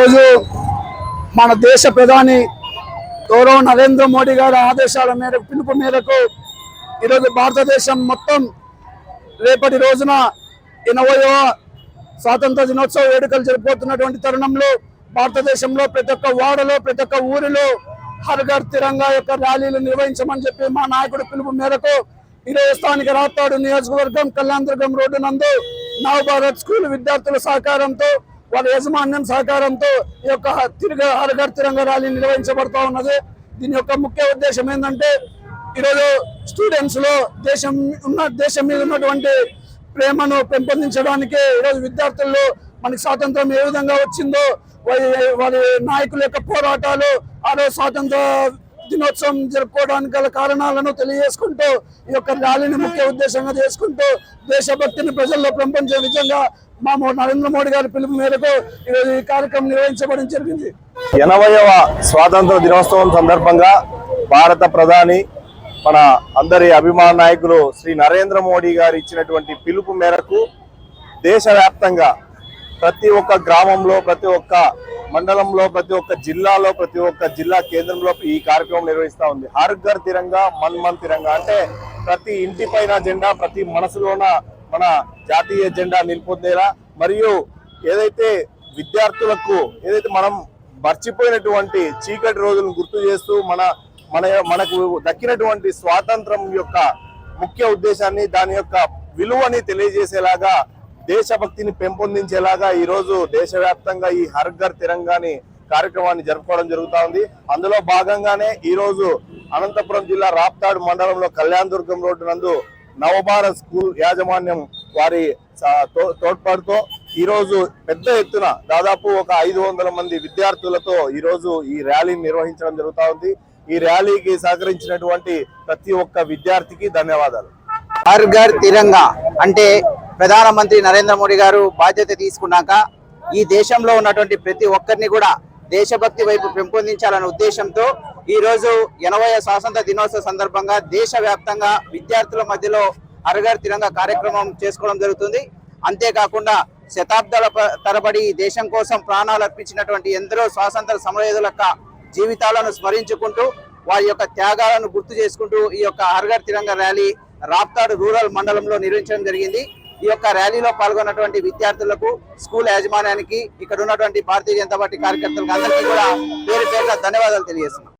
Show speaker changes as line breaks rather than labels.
ఈరోజు మన దేశ ప్రధాని గౌరవ నరేంద్ర మోడీ గారి ఆదేశాల మేరకు పిలుపు మేరకు ఈరోజు భారతదేశం మొత్తం రేపటి రోజున 80వ స్వాతంత్ర దినోత్సవ వేడుకలు జరుపుతున్నటువంటి తరుణంలో భారతదేశంలో ప్రతి ఒక్క వాడలో ప్రతి ఒక్క ఊరిలో హర్ ఘర్ తిరంగా యొక్క ర్యాలీలు నిర్వహించమని చెప్పి మా నాయకుడు పిలుపు మేరకు ఈరోజు స్థానిక రాప్తాడు నియోజకవర్గం కళ్యాణదుర్గం రోడ్డు నందు నవభారత్ స్కూల్ విద్యార్థుల సహకారంతో వారి యాజమాన్యం సహకారంతో ఈ యొక్క హర్ ఘర్ తిరంగా ర్యాలీ నిర్వహించబడతా ఉన్నది। దీని యొక్క ముఖ్య ఉద్దేశం ఏంటంటే ఈరోజు స్టూడెంట్స్ లో దేశం మీద ఉన్నటువంటి ప్రేమను పెంపొందించడానికి ఈరోజు విద్యార్థుల్లో మనకి స్వాతంత్రం ఏ విధంగా వచ్చిందో వారి నాయకుల యొక్క పోరాటాలు ఆ రోజు స్వాతంత్ర దినోత్సవం జరుపుకోవడానికి గల కారణాలను తెలియజేసుకుంటూ ఈ యొక్క ర్యాలీని ముఖ్య ఉద్దేశంగా చేసుకుంటూ దేశభక్తిని ప్రజల్లో పెంపొందే విధంగా మా నరేంద్ర మోడీ గారి పిలుపు మేరకు ఈరోజు ఈ కార్యక్రమం నిర్వహించబడడం జరిగింది।
80వ స్వాతంత్ర దినోత్సవం సందర్భంగా భారత ప్రధాని మన అందరి అభిమాన నాయకులు శ్రీ నరేంద్ర మోడీ గారు ఇచ్చినటువంటి పిలుపు మేరకు దేశవ్యాప్తంగా ప్రతి ఒక్క గ్రామంలో ప్రతి ఒక్క మండలంలో ప్రతి ఒక్క జిల్లాలో ప్రతి ఒక్క జిల్లా కేంద్రంలో ఈ కార్యక్రమం నిర్వహిస్తూ ఉంది। హర్ ఘర్ తిరంగా మన్ మన్ తిరంగా అంటే ప్రతి ఇంటి పైన జెండా ప్రతి మనసులోన మన జాతీయ జెండా నిలిపొందేలా మరియు ఏదైతే విద్యార్థులకు ఏదైతే మనం మర్చిపోయినటువంటి చీకటి రోజులను గుర్తు చేస్తూ మనకు దక్కినటువంటి స్వాతంత్రం యొక్క ముఖ్య ఉద్దేశాన్ని దాని యొక్క విలువని తెలియజేసేలాగా దేశభక్తిని పెంపొందించేలాగా ఈ రోజు దేశవ్యాప్తంగా ఈ హర్ ఘర్ తిరంగాని కార్యక్రమాన్ని జరుపుకోవడం జరుగుతా ఉంది। అందులో భాగంగానే ఈ రోజు అనంతపురం జిల్లా రాప్తాడు మండలంలో కళ్యాణదుర్గం రోడ్డు నందు నవభారత్ స్కూల్ యాజమాన్యం వారి తోడ్పాటుతో ఈ రోజు పెద్ద ఎత్తున దాదాపు ఒక 500 మంది విద్యార్థులతో ఈ రోజు ఈ ర్యాలీని నిర్వహించడం జరుగుతా ఉంది। ఈ ర్యాలీకి సహకరించినటువంటి ప్రతి ఒక్క విద్యార్థికి ధన్యవాదాలు।
హర్ ఘర్ తిరంగా అంటే ప్రధానమంత్రి నరేంద్ర మోడీ గారు బాధ్యత తీసుకున్నాక ఈ దేశంలో ఉన్నటువంటి ప్రతి ఒక్కరిని కూడా దేశభక్తి వైపు పెంపొందించాలనే ఉద్దేశంతో ఈ రోజు 80వ స్వాతంత్ర దినోత్సవ సందర్భంగా దేశవ్యాప్తంగా విద్యార్థుల మధ్యలో హర్ ఘర్ తిరంగా కార్యక్రమం చేసుకోవడం జరుగుతుంది। అంతేకాకుండా శతాబ్దాల తరబడి దేశం కోసం ప్రాణాలు అర్పించినటువంటి ఎందరో స్వాతంత్ర సమరయోధుల యొక్క జీవితాలను స్మరించుకుంటూ వారి యొక్క త్యాగాలను గుర్తు చేసుకుంటూ ఈ యొక్క హర్ ఘర్ తిరంగా ర్యాలీ రాప్తాడు రూరల్ మండలంలో నిర్వహించడం జరిగింది। ఈ యొక్క ర్యాలీలో పాల్గొన్నటువంటి విద్యార్థులకు స్కూల్ యాజమాన్యానికి ఇక్కడ ఉన్నటువంటి భారతీయ జనతా పార్టీ కార్యకర్తలకు అందరికీ కూడా పేరు పేరున ధన్యవాదాలు తెలియజేస్తున్నాం।